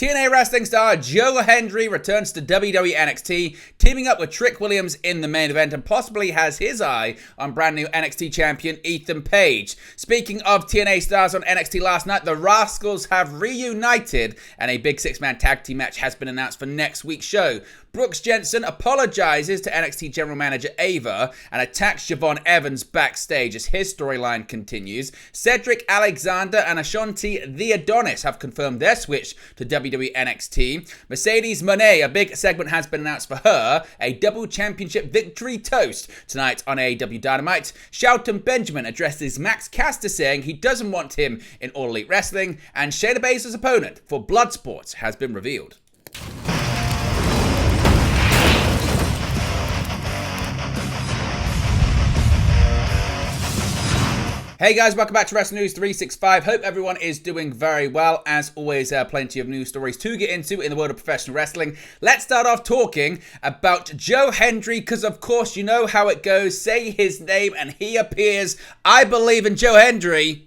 TNA wrestling star Joe Hendry returns to WWE NXT, teaming up with Trick Williams in the main event and possibly has his eye on brand new NXT champion Ethan Page. Speaking of TNA stars on NXT last night, the Rascalz have reunited and a big six-man tag team match has been announced for next week's show. Jensen apologizes to NXT general manager Ava and attacks Javon Evans backstage as his storyline continues. Cedric Alexander and Ashanti the Adonis have confirmed their switch to WWE NXT. Mercedes Mone, a big segment has been announced for her, a double championship victory toast tonight on AEW Dynamite. Shelton Benjamin addresses Max Caster saying he doesn't want him in All Elite Wrestling, and Shayna Baszler's opponent for Bloodsport has been revealed. Hey guys, welcome back to Wrestling News 365. Hope everyone is doing very well. As always, plenty of news stories to get into in the world of professional wrestling. Let's start off talking about Joe Hendry, because of course you know how it goes. Say his name and he appears. I believe in Joe Hendry.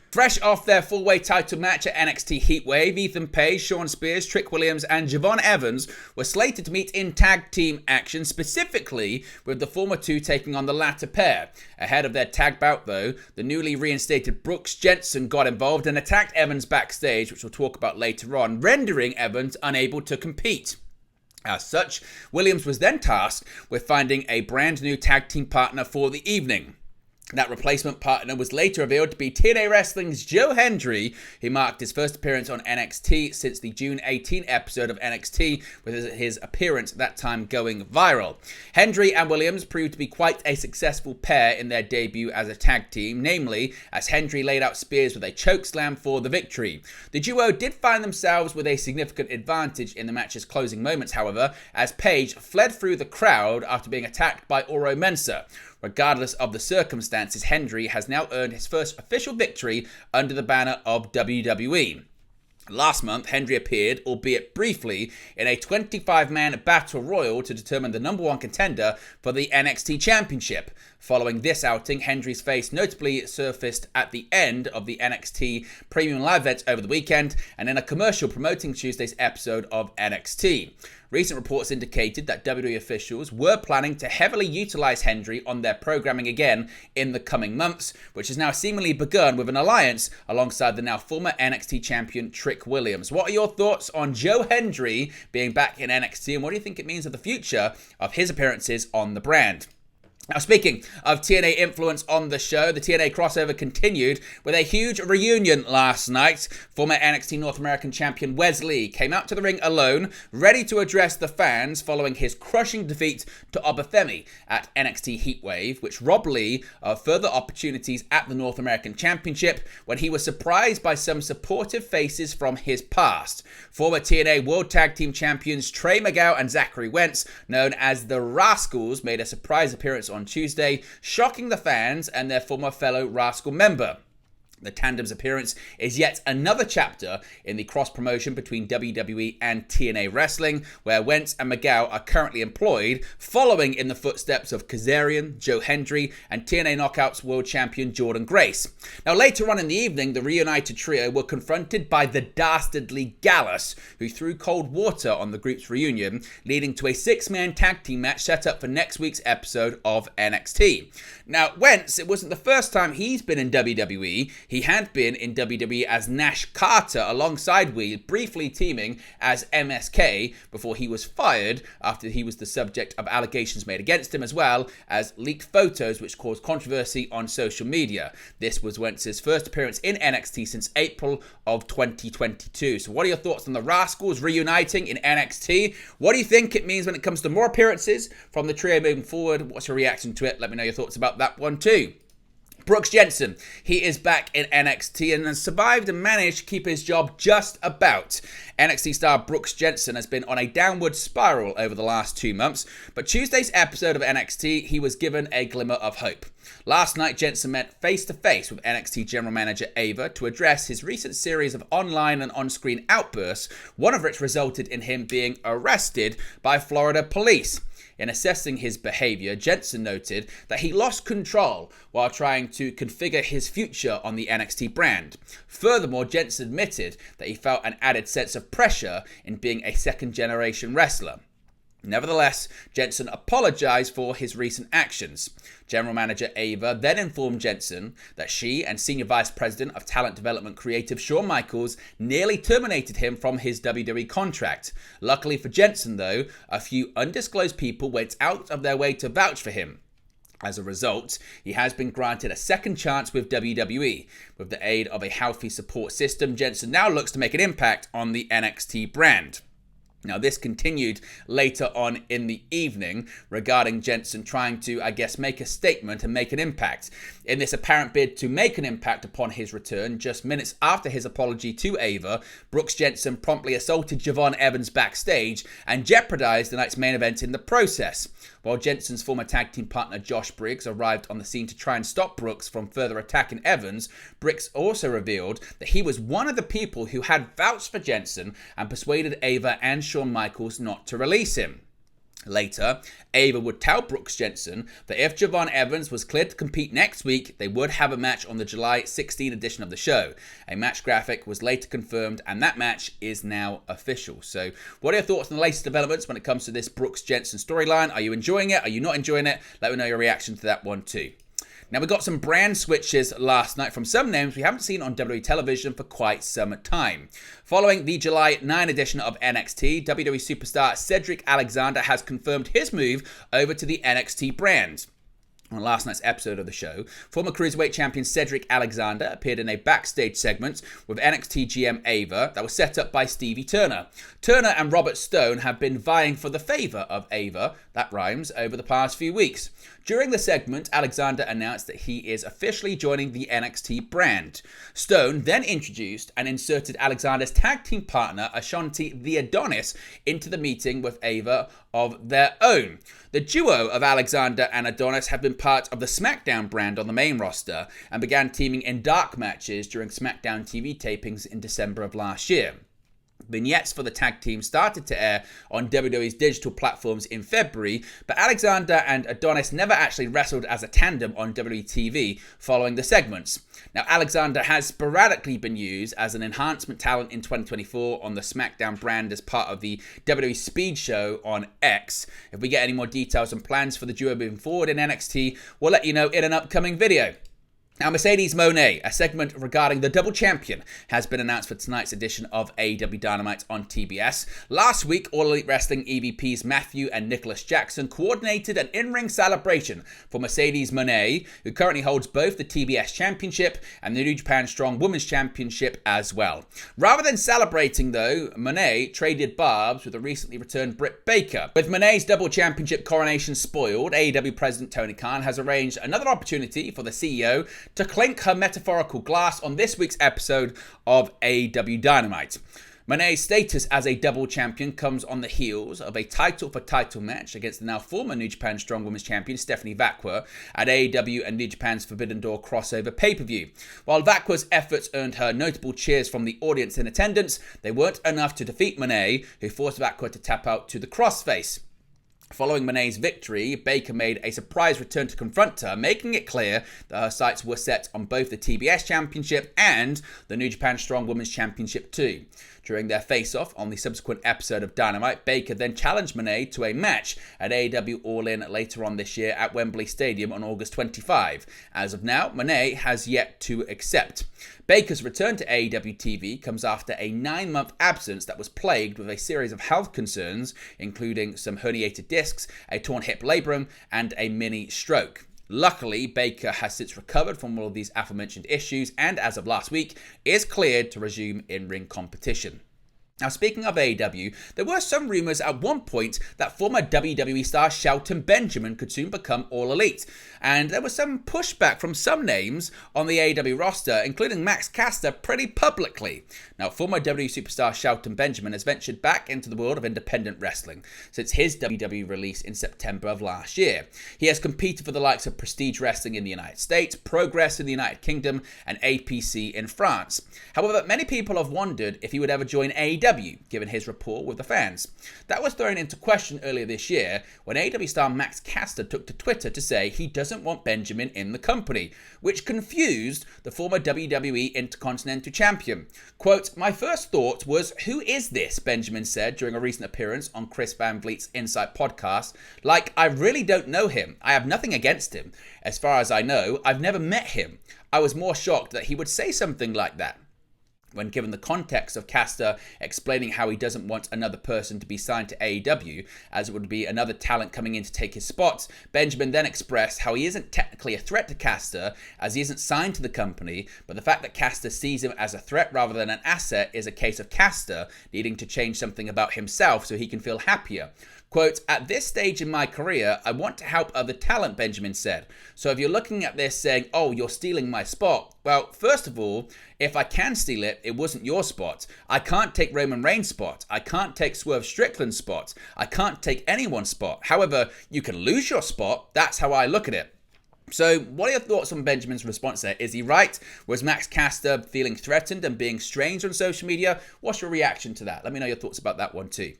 Fresh off their full-weight title match at NXT Heatwave, Ethan Page, Shawn Spears, Trick Williams, and Javon Evans were slated to meet in tag team action, specifically with the former two taking on the latter pair. Ahead of their tag bout, though, the newly reinstated Jensen got involved and attacked Evans backstage, which we'll talk about later on, rendering Evans unable to compete. As such, Williams was then tasked with finding a brand new tag team partner for the evening. That replacement partner was later revealed to be TNA Wrestling's Joe Hendry, who marked his first appearance on NXT since the June 18 episode of NXT, with his appearance at that time going viral. Hendry and Williams proved to be quite a successful pair in their debut as a tag team, namely as Hendry laid out Spears with a chokeslam for the victory. The duo did find themselves with a significant advantage in the match's closing moments, however, as Page fled through the crowd after being attacked by Oro Mensah. Regardless of the circumstances, Hendry has now earned his first official victory under the banner of WWE. Last month, Hendry appeared, albeit briefly, in a 25-man battle royal to determine the number one contender for the NXT Championship. Following this outing, Hendry's face notably surfaced at the end of the NXT Premium Live event over the weekend and in a commercial promoting Tuesday's episode of NXT. Recent reports indicated that WWE officials were planning to heavily utilize Hendry on their programming again in the coming months, which has now seemingly begun with an alliance alongside the now former NXT champion Trick Williams. What are your thoughts on Joe Hendry being back in NXT, and what do you think it means for the future of his appearances on the brand? Now, speaking of TNA influence on the show, the TNA crossover continued with a huge reunion last night. Former NXT North American champion Wes Lee came out to the ring alone, ready to address the fans following his crushing defeat to Obafemi at NXT Heatwave, which robbed Lee of further opportunities at the North American Championship when he was surprised by some supportive faces from his past. Former TNA World Tag Team Champions Trey Miguel and Zachary Wentz, known as the Rascalz, made a surprise appearance on Tuesday, shocking the fans and their former fellow Rascal member. The tandem's appearance is yet another chapter in the cross-promotion between WWE and TNA Wrestling, where Wentz and Miguel are currently employed, following in the footsteps of Kazarian, Joe Hendry, and TNA Knockouts World Champion Jordan Grace. Now, later on in the evening, the reunited trio were confronted by the dastardly Gallus, who threw cold water on the group's reunion, leading to a six-man tag team match set up for next week's episode of NXT. Now, Wentz, it wasn't the first time he's been in WWE. He had been in WWE as Nash Carter alongside Weed, briefly teaming as MSK before he was fired after he was the subject of allegations made against him, as well as leaked photos which caused controversy on social media. This was Wentz's first appearance in NXT since April of 2022. So what are your thoughts on the Rascalz reuniting in NXT? What do you think it means when it comes to more appearances from the trio moving forward? What's your reaction to it? Let me know your thoughts about that one too. Jensen, he is back in NXT and has survived and managed to keep his job just about. NXT star Jensen has been on a downward spiral over the last 2 months, but Tuesday's episode of NXT, he was given a glimmer of hope. Last night, Jensen met face-to-face with NXT General Manager Ava to address his recent series of online and on-screen outbursts, one of which resulted in him being arrested by Florida police. In assessing his behavior, Jensen noted that he lost control while trying to configure his future on the NXT brand. Furthermore, Jensen admitted that he felt an added sense of pressure in being a second-generation wrestler. Nevertheless, Jensen apologized for his recent actions. General Manager Ava then informed Jensen that she and Senior Vice President of Talent Development Creative Shawn Michaels nearly terminated him from his WWE contract. Luckily for Jensen, though, a few undisclosed people went out of their way to vouch for him. As a result, he has been granted a second chance with WWE. With the aid of a healthy support system, Jensen now looks to make an impact on the NXT brand. Now, this continued later on in the evening regarding Jensen trying to, make a statement and make an impact. In this apparent bid to make an impact upon his return, just minutes after his apology to Ava, Brooks Jensen promptly assaulted Javon Evans backstage and jeopardized the night's main event in the process. While Jensen's former tag team partner Josh Briggs arrived on the scene to try and stop Brooks from further attacking Evans, Briggs also revealed that he was one of the people who had vouched for Jensen and persuaded Ava and Shawn Michaels not to release him. Later, Ava would tell Brooks Jensen that if Javon Evans was cleared to compete next week, they would have a match on the July 16 edition of the show. A match graphic was later confirmed, and that match is now official. So, what are your thoughts on the latest developments when it comes to this Brooks Jensen storyline? Are you enjoying it? Are you not enjoying it? Let me know your reaction to that one too. Now, we got some brand switches last night from some names we haven't seen on WWE television for quite some time. Following the July 9 edition of NXT, WWE superstar Cedric Alexander has confirmed his move over to the NXT brand. On last night's episode of the show, former Cruiserweight champion Cedric Alexander appeared in a backstage segment with NXT GM Ava that was set up by Stevie Turner. Turner and Robert Stone have been vying for the favour of Ava, that rhymes, over the past few weeks. During the segment, Alexander announced that he is officially joining the NXT brand. Stone then introduced and inserted Alexander's tag team partner, Ashanti the Adonis, into the meeting with Ava of their own. The duo of Alexander and Adonis have been part of the SmackDown brand on the main roster and began teaming in dark matches during SmackDown TV tapings in December of last year. Vignettes for the tag team started to air on WWE's digital platforms in February, but Alexander and Adonis never actually wrestled as a tandem on WWE TV following the segments. Now, Alexander has sporadically been used as an enhancement talent in 2024 on the SmackDown brand as part of the WWE Speed Show on X. If we get any more details and plans for the duo moving forward in NXT, we'll let you know in an upcoming video. Now, Mercedes Mone, a segment regarding the double champion, has been announced for tonight's edition of AEW Dynamite on TBS. Last week, All Elite Wrestling EVPs Matthew and Nicholas Jackson coordinated an in-ring celebration for Mercedes Mone, who currently holds both the TBS Championship and the New Japan Strong Women's Championship as well. Rather than celebrating, though, Mone traded barbs with the recently returned Britt Baker. With Mone's double championship coronation spoiled, AEW President Tony Khan has arranged another opportunity for the CEO to clink her metaphorical glass on this week's episode of AEW Dynamite. Mone's status as a double champion comes on the heels of a title-for-title match against the now former New Japan Strong Women's Champion Stephanie Vacqua at AEW and New Japan's Forbidden Door crossover pay-per-view. While Vacqua's efforts earned her notable cheers from the audience in attendance, they weren't enough to defeat Mone, who forced Vacqua to tap out to the crossface. Following Mone's victory, Baker made a surprise return to confront her, making it clear that her sights were set on both the TBS Championship and the New Japan Strong Women's Championship too. During their face-off on the subsequent episode of Dynamite, Baker then challenged Mone to a match at AEW All-In later on this year at Wembley Stadium on August 25. As of now, Mone has yet to accept. Baker's return to AEW TV comes after a 9-month absence that was plagued with a series of health concerns, including some herniated discs, a torn hip labrum, and a mini stroke. Luckily, Baker has since recovered from all of these aforementioned issues and, as of last week, is cleared to resume in-ring competition. Now, speaking of AEW, there were some rumours at one point that former WWE star Shelton Benjamin could soon become All Elite, and there was some pushback from some names on the AEW roster, including Max Caster, pretty publicly. Now, former WWE superstar Shelton Benjamin has ventured back into the world of independent wrestling since his WWE release in September of last year. He has competed for the likes of Prestige Wrestling in the United States, Progress in the United Kingdom, and APC in France. However, many people have wondered if he would ever join AEW. AEW, given his rapport with the fans. That was thrown into question earlier this year when AEW star Max Caster took to Twitter to say he doesn't want Benjamin in the company, which confused the former WWE Intercontinental Champion. Quote, "My first thought was, who is this?" Benjamin said during a recent appearance on Chris Van Vliet's Insight podcast. "Like, I really don't know him. I have nothing against him. As far as I know, I've never met him. I was more shocked that he would say something like that." When given the context of Caster explaining how he doesn't want another person to be signed to AEW, as it would be another talent coming in to take his spot, Benjamin then expressed how he isn't technically a threat to Caster, as he isn't signed to the company, but the fact that Caster sees him as a threat rather than an asset is a case of Caster needing to change something about himself so he can feel happier. Quote, "At this stage in my career, I want to help other talent," Benjamin said. "So if you're looking at this saying, oh, you're stealing my spot, well, first of all, if I can steal it, it wasn't your spot. I can't take Roman Reigns' spot. I can't take Swerve Strickland's spot. I can't take anyone's spot. However, you can lose your spot. That's how I look at it." So, what are your thoughts on Benjamin's response there? Is he right? Was Max Caster feeling threatened and being strange on social media? What's your reaction to that? Let me know your thoughts about that one too.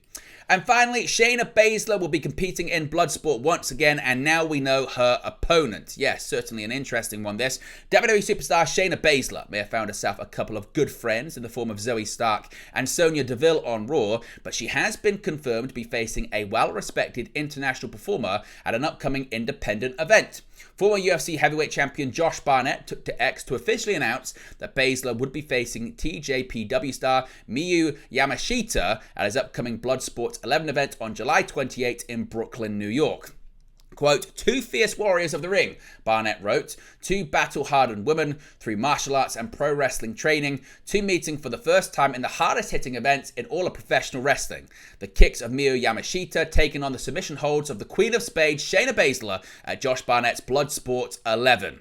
And finally, Shayna Baszler will be competing in Bloodsport once again, and now we know her opponent. Yes, certainly an interesting one, this. WWE superstar Shayna Baszler may have found herself a couple of good friends in the form of Zoe Stark and Sonya Deville on Raw, but she has been confirmed to be facing a well-respected international performer at an upcoming independent event. Former UFC heavyweight champion Josh Barnett took to X to officially announce that Baszler would be facing TJPW star Miyu Yamashita at his upcoming Bloodsport 11 event on July 28 in Brooklyn, New York. Quote, "Two fierce warriors of the ring," Barnett wrote, "two battle-hardened women through martial arts and pro wrestling training, two meeting for the first time in the hardest-hitting events in all of professional wrestling. The kicks of Miyu Yamashita taking on the submission holds of the Queen of Spades, Shayna Baszler, at Josh Barnett's Bloodsport 11.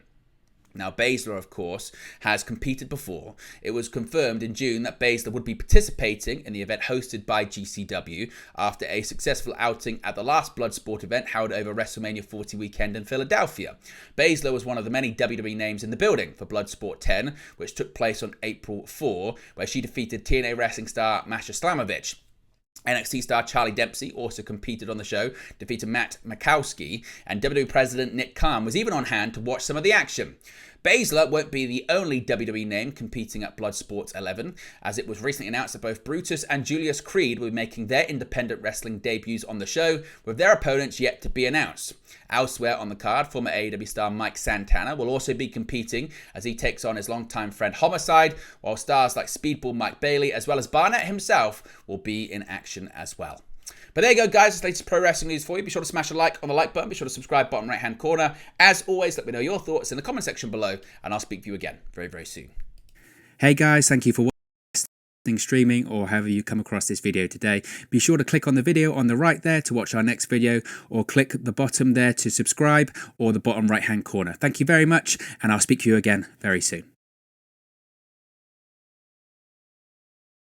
Now, Baszler, of course, has competed before. It was confirmed in June that Baszler would be participating in the event hosted by GCW after a successful outing at the last Bloodsport event held over WrestleMania 40 weekend in Philadelphia. Baszler was one of the many WWE names in the building for Bloodsport 10, which took place on April 4, where she defeated TNA wrestling star Masha Slamovich. NXT star Charlie Dempsey also competed on the show, defeated Matt Makowski, and WWE President Nick Khan was even on hand to watch some of the action. Baszler won't be the only WWE name competing at Bloodsport 11, as it was recently announced that both Brutus and Julius Creed will be making their independent wrestling debuts on the show, with their opponents yet to be announced. Elsewhere on the card, former AEW star Mike Santana will also be competing as he takes on his longtime friend Homicide, while stars like Speedball Mike Bailey as well as Barnett himself will be in action as well. But there you go, guys. It's the latest pro wrestling news for you. Be sure to smash a like on the like button. Be sure to subscribe, bottom right-hand corner. As always, let me know your thoughts in the comment section below, and I'll speak to you again very, very soon. Hey, guys. Thank you for watching, streaming, or however you come across this video today. Be sure to click on the video on the right there to watch our next video, or click the bottom there to subscribe, or the bottom right-hand corner. Thank you very much, and I'll speak to you again very soon.